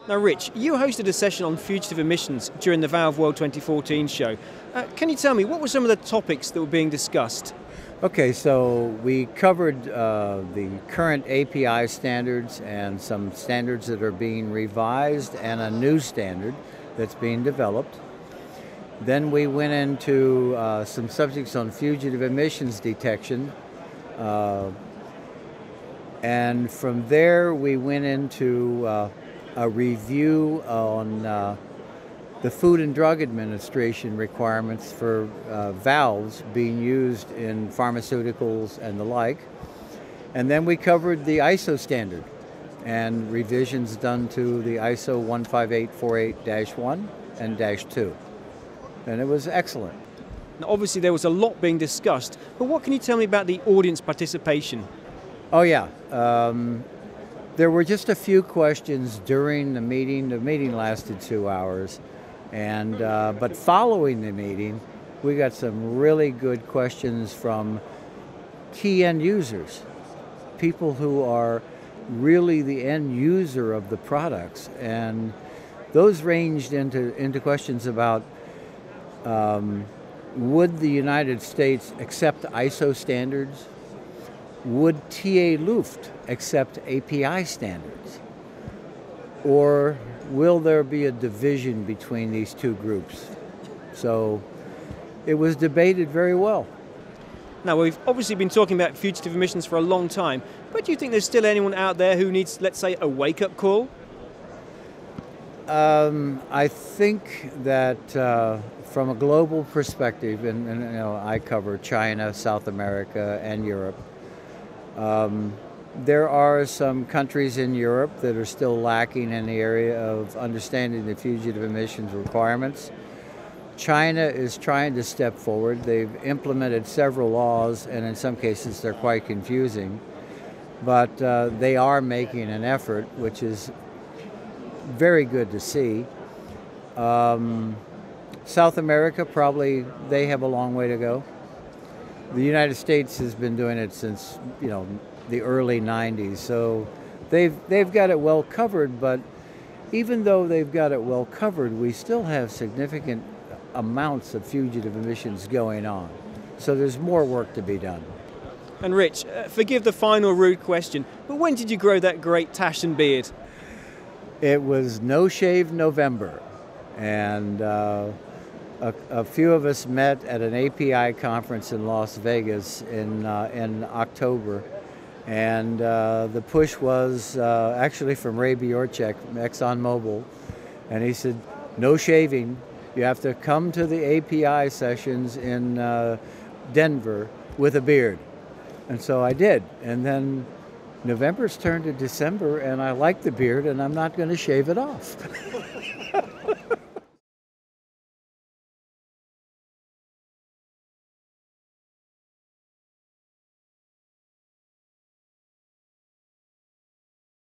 Now, Rich, you hosted a session on fugitive emissions during the Valve World 2014 show. Can you tell me, what were some of the topics that were being discussed? Okay, so we covered the current API standards and some standards that are being revised and a new standard that's being developed. Then we went into some subjects on fugitive emissions detection. And from there we went into a review on the Food and Drug Administration requirements for valves being used in pharmaceuticals and the like. And then we covered the ISO standard and revisions done to the ISO 15848-1 and -2. And it was excellent. Now, obviously there was a lot being discussed, but what can you tell me about the audience participation? Oh yeah, there were just a few questions during the meeting. The meeting lasted 2 hours, and but following the meeting, we got some really good questions from key end users, people who are really the end user of the products, and those ranged into questions about would the United States accept ISO standards? Would TA-Luft accept API standards? Or will there be a division between these two groups? So it was debated very well. Now, we've obviously been talking about fugitive emissions for a long time, but do you think there's still anyone out there who needs, let's say, a wake-up call? I think that from a global perspective, and you know, I cover China, South America, and Europe. There are some countries in Europe that are still lacking in the area of understanding the fugitive emissions requirements. China is trying to step forward. They've implemented several laws, and in some cases they're quite confusing. But they are making an effort, which is very good to see. South America, probably they have a long way to go. The United States has been doing it since, you know, the early 90s, so they've got it well covered, but even though they've got it well covered, we still have significant amounts of fugitive emissions going on. So there's more work to be done. And Rich, forgive the final rude question, but when did you grow that great tash and beard? It was No Shave November, and a few of us met at an API conference in Las Vegas in October, and the push was actually from Ray Bjorchek, ExxonMobil, and he said, no shaving, you have to come to the API sessions in Denver with a beard. And so I did, and then November's turned to December, and I like the beard, and I'm not going to shave it off.